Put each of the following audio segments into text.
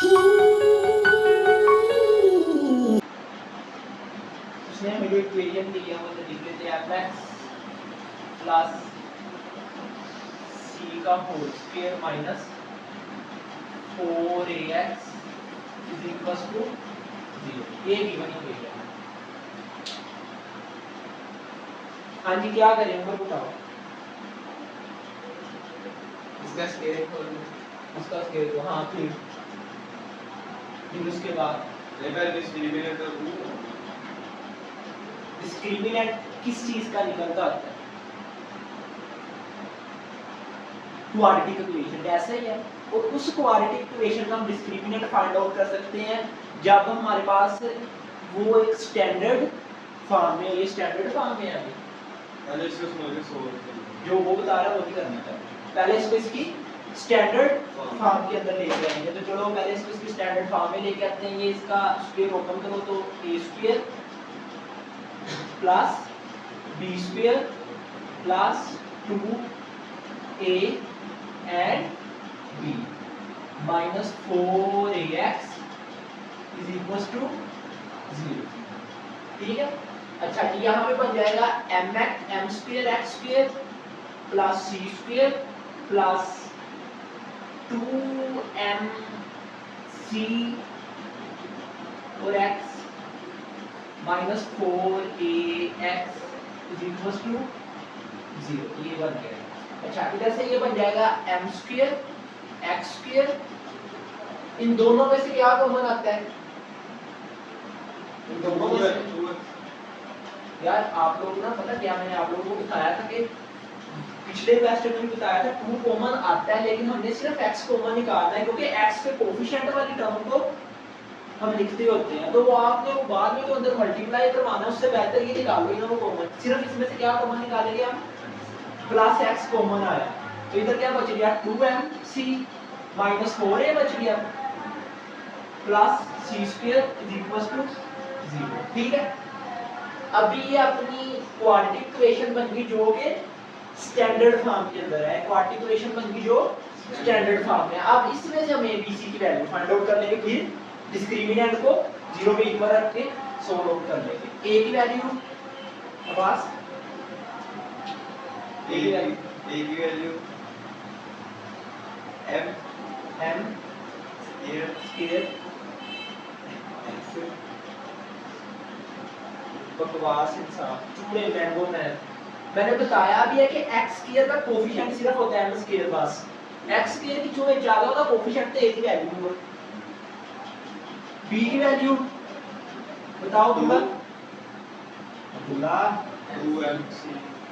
उसने हमें जो इक्वेशन दी है वो तो लिख लेते हैं mx प्लस c का whole square minus 4ax is equals to 0। ये गिवन इक्वेशन है। हाँ जी क्या करेंगे बताओ। इसका स्क्वायर खोल लो। उसका स्क्वायर को हाँ फिर उसके बाद लेवल डिस्क्रिमिनेंट डिस्क्रिमिनेंट किस चीज का निकलता होता है? क्वाड्रेटिक इक्वेशन ऐसा ही है। और उस क्वाड्रेटिक इक्वेशन का हम डिस्क्रिमिनेंट फाइंड आउट कर सकते हैं जब हमारे पास वो एक स्टैंडर्ड फॉर्म में, ये स्टैंडर्ड फॉर्म में है अभी पहले इसको समझो सोल्व जो वो बता रहा है वो नहीं करना चाहिए। पहले इसको इसकी स्टैंडर्ड फॉर्म के अंदर लेके आएंगे। तो चलो पहले इसको इसकी स्टैंडर्ड फॉर्म में लेके आते हैं। ये इसका स्क्वायर ओपन करो तो a square plus b square plus 2a and b minus 4ax is equal to 0। ठीक है। अच्छा यहाँ पे बन जाएगा m square x square plus c square plus 2mc और x minus 4ax is equal to 0। ये बन गया। अच्छा इधर से ये बन जाएगा m स्क्वायर x स्क्वायर। इन दोनों में से क्या कॉमन आता है? इन दोनों में से यार आप लोग ना पता क्या मैंने आप लोगों को बताया था कि पिछले क्वेश्चन में बताया था 2 कॉमन आता है लेकिन हमने सिर्फ x कॉमन निकालना है क्योंकि x के कोफिशिएंट वाली टर्म को हम लिखते होते हैं। तो वो आपने वो बाद में तो अंदर मल्टीप्लाई करवाना है, उससे बेहतर ये निकाल लो ना वो कॉमन। सिर्फ इसमें से क्या कॉमन निकालेंगे हम? प्लस x कॉमन आया तो इधर क्या बच गया 2mc माइनस 4a बच गया plus c square is equal to 0। ठीक है। अभी ये अपनी क्वाड्रेटिक इक्वेशन बन गई जो कि स्टैंडर्ड फॉर्म के अंदर है। क्वाड्रेटिक इक्वेशन बन गई जो स्टैंडर्ड फॉर्म में। अब इसमें से हम abc की वैल्यू फाइंड आउट कर लेंगे, फिर डिस्क्रिमिनेंट को 0 पे इक्वल रख के सॉल्व आउट कर लेंगे। a की वैल्यू बस a की वैल्यू m स्क्वायर बकवास इंसान चूड़े मैंगो मैंने बताया भी है कि x स्क्वायर का कोफिशिएंट सिर्फ होता है m स्क्वायर बस। x स्क्वायर की जो ज्यादा होगा कोफिशिएंट तो a की वैल्यू है। b की वैल्यू बताओ अब्दुल्ला। अब्दुल्ला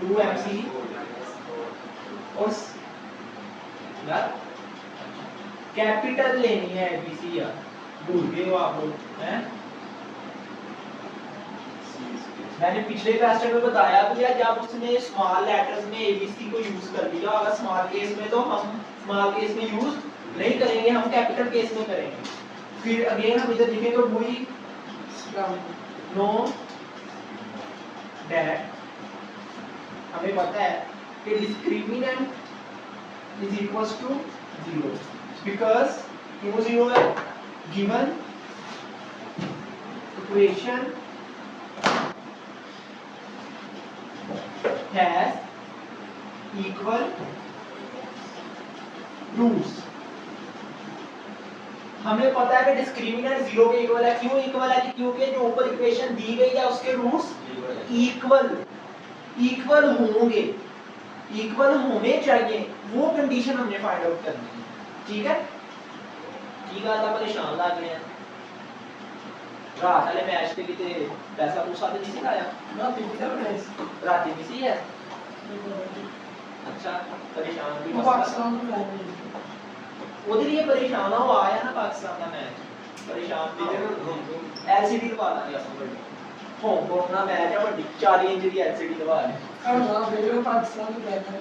2mc और यार कैपिटल लेनी है abc यार, भूल गए हो आप लोग हैं। मैंने पिछले क्वेश्चन में बताया भी है जब उसने स्मॉल लेटर्स में abc को यूज कर लिया, अगर स्मॉल केस में तो हम स्मॉल केस में यूज नहीं करेंगे, हम कैपिटल केस में करेंगे। फिर अगेन हम इधर लिखेंगे वी नो दैट हमें पता है कि discriminant is equals to 0 because क्यों 0 है? Given equation has equal roots। हमें पता है कि डिस्क्रिमिनेंट 0 के इक्वल है। क्यों इक्वल है? क्योंकि जो ऊपर इक्वेशन दी गई है उसके रूट्स इक्वल होंगे, इक्वल होने चाहिए, वो कंडीशन हमने फाइंड आउट करनी है। ठीक है। ठीक है। आता परेशान लग गए हैं रात वाले मैच पे किते पैसा पूसा तो नहीं सिखाया ना पिछले मैच रात ही नहीं है। अच्छा परेशान भी पाकिस्तान को उधर ये परेशान हो आया ना पाकिस्तान का मैच परेशान भी एलसीडी लगा दिया सब बड़ी हांगकांग ना मैच है बड़ी 40 इंच की एलसीडी लगा ली हां फिर पाकिस्तान की बैठ है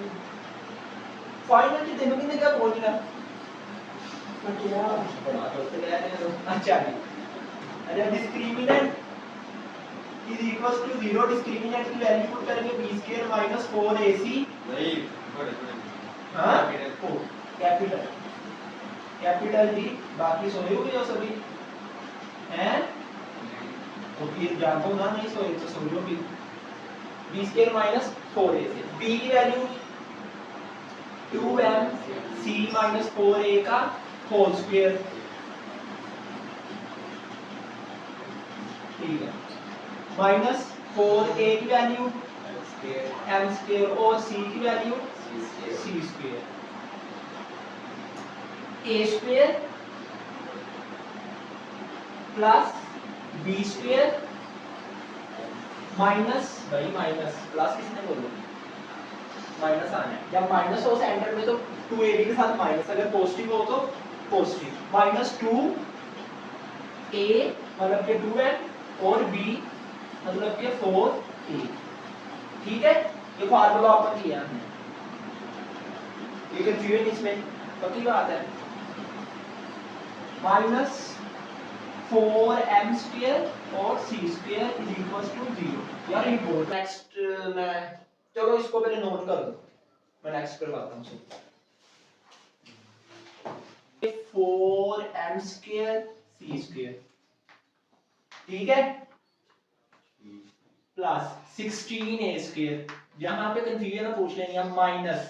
फाइनल के दिन कितने क्या पहुंचना क्या बड़ा तो कह रहे हैं। अच्छा अरे discriminant is equals to 0 discriminant की वैल्यू पुट करेंगे b स्क्वायर माइनस 4ac नहीं बड़े हां कैपिटल कैपिटल डी, बाकी सोए हुए हो सभी हैं, तो फिर जानता हूँ ना, नहीं सोए तो सो लो फिर। बी स्क्वायर माइनस 4a से बी की value 2m c minus 4a का होल स्क्वायर, ठीक है, माइनस 4a की वैल्यू m स्क्वायर और c की value c square, a square plus b square minus, भाई माइनस प्लस किसने बोला, माइनस आना है, जब माइनस हो सेंटर में तो 2ab के साथ माइनस, अगर पॉजिटिव हो तो पॉजिटिव, माइनस 2a मतलब कि 2m और b मतलब कि 4a, ठीक है, ये फार्मूला ओपन किया हमने, ये कंफ्यूजन इसमें पक्की बात है, माइनस 4m स्क्वायर और c square is equals to 0। यार इम्पोर्टेंट, नेक्स्ट मैं, चलो इसको पहले नोट कर दो, मैं नेक्स्ट करवाता हूँ। 4m स्क्वायर c स्क्वायर, ठीक है, प्लस 16a स्क्वायर, यहाँ पे कंफ्यूजन पूछ लेंगे हम, minus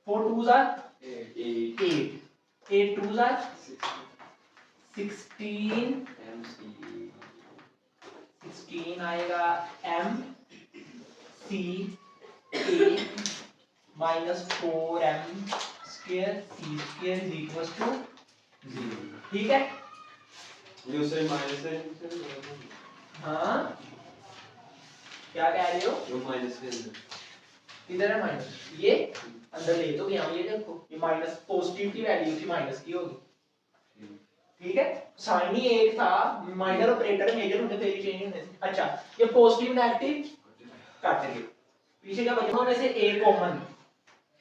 4 2s are 8 8 2s are 16 16 आएगा m c a minus 4m square c square is equal to 0, ठीक है, जो से माइनस है, हाँ क्या कह रहे हो, जो माइनस के अंदर इधर है माइनस, ये अंदर ले तो यहाँ, ये देखो ये माइनस, पॉजिटिव की वैल्यू थी माइनस की होगी, ठीक है, साइन ही एक था, माइनर ऑपरेटर मेजर होने पे चेंज होने से, अच्छा ये पॉजिटिव नेगेटिव काट के पीछे क्या बचा में से a कॉमन,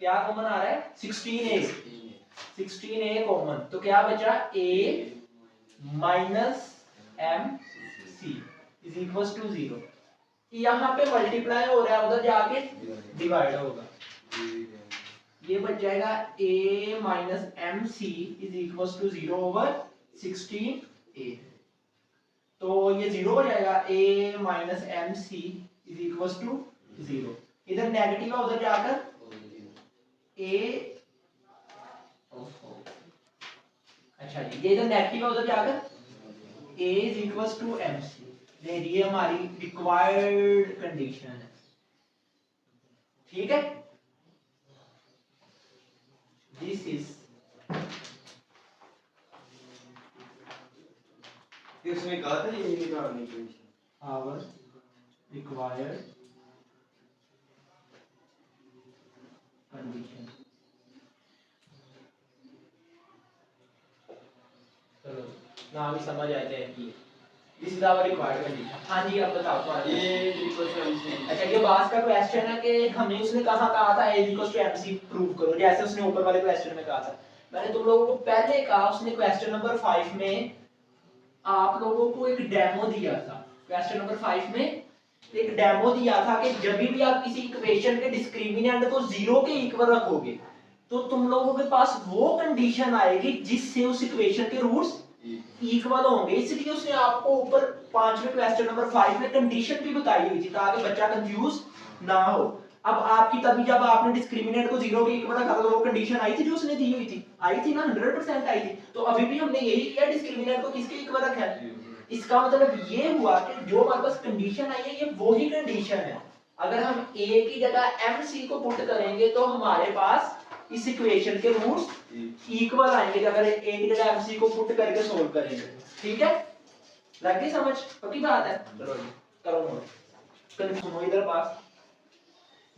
क्या कॉमन आ रहा है 16a कॉमन, तो क्या बचा a minus m c is equals to 0, यहाँ पे मल्टीप्लाई हो रहा है, उधर जाके डिवाइड होगा, ये बच जाएगा a minus M C is equals to 0 over 16a, तो ये 0 हो जाएगा, a minus M C is equals to 0, इधर नेगेटिव है, उधर जाकर a, अच्छा जी ये इधर नेगेटिव है, उधर जाकर a is equals to M C, ये हमारी रिक्वायर्ड कंडीशन है, ठीक है, दिस इज इसमें कहा था ये निकालने की आवर रिक्वायर्ड कंडीशन, चलो नाम ही समझ आते हैं कि this is our required condition. हाँ जी अब बताओ तुम्हारा, ये इक्वल टू एमसी, अच्छा ये बात का क्वेश्चन है कि हमने उसने कहा था a equal to mc prove करो, जैसे उसने ऊपर वाले क्वेश्चन में कहा था, मैंने तुम लोगों को पहले कहा, उसने क्वेश्चन नंबर 5 में आप लोगों को एक डेमो दिया था, क्वेश्चन नंबर 5 में एक डेमो दिया था कि जब भी आप किसी इक्वेशन के डिस्क्रिमिनेंट को 0 के इक्वल रखोगे तो तुम लोगों के पास वो कंडीशन आएगी जिससे उस इक्वेशन के रूट्स इक्वल होंगे, इसलिए उसने आपको ऊपर 5वें क्वेश्चन नंबर 5 में कंडीशन भी बताई हुई थी ताकि बच्चा कंफ्यूज ना हो। अब आपकी तभी जब आपने डिस्क्रिमिनेंट को 0 के इक्वल रखा तो वो कंडीशन आई थी जो उसने दी हुई थी, आई थी ना, 100% आई थी, तो अभी भी हमने यही किया, डिस्क्रिमिनेंट को किसके इक्वल रखा है, इसका मतलब ये हुआ कि जो हमारे पास कंडीशन आई है ये वही कंडीशन है, अगर हम a की जगह mc को पुट करेंगे तो हमारे पास इस इक्वेशन के रूट्स इक्वल आएंगे, अगर a की जगह mc को पुट करके सोल्व करेंगे, ठीक है, लग गई समझ, पक्की बात है, चलो जी करो नोट, कल सुनो इधर पास,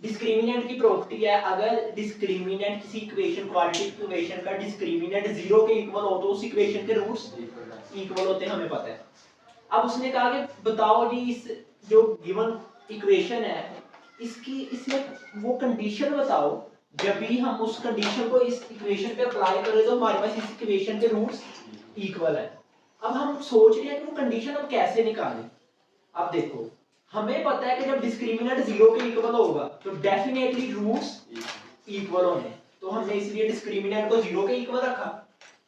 डिस्क्रिमिनेंट की प्रॉपर्टी है, अगर डिस्क्रिमिनेंट किसी इक्वेशन क्वाड्रेटिक इक्वेशन का डिस्क्रिमिनेंट 0 के इक्वल हो तो उस इक्वेशन के रूट्स इक्वल होते हैं, हमें पता है। अब उसने कहा कि बताओ जी इस जो गिवन इक्वेशन है इसकी, इसमें वो कंडीशन बताओ जब भी हम उस कंडीशन को इस इक्वेशन पे अप्लाई करें तो हमारे पास इस इक्वेशन के रूट्स इक्वल है। अब हम सोच रहे हैं कि वो कंडीशन हम कैसे निकालें। अब देखो हमें पता है कि जब डिस्क्रिमिनेंट 0 के इक्वल होगा तो डेफिनेटली रूट्स इक्वल होंगे, तो हमने इसलिए डिस्क्रिमिनेंट को 0 के इक्वल रखा,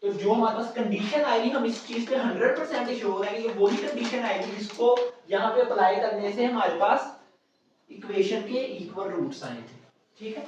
तो जो हमारे पास कंडीशन आएगी हम इस चीज पे 100% श्योर है कि ये वही कंडीशन आएगी जिसको यहाँ पे अप्लाई करने से हमारे पास इक्वेशन के इक्वल रूट्स आएंगे। ठीक है।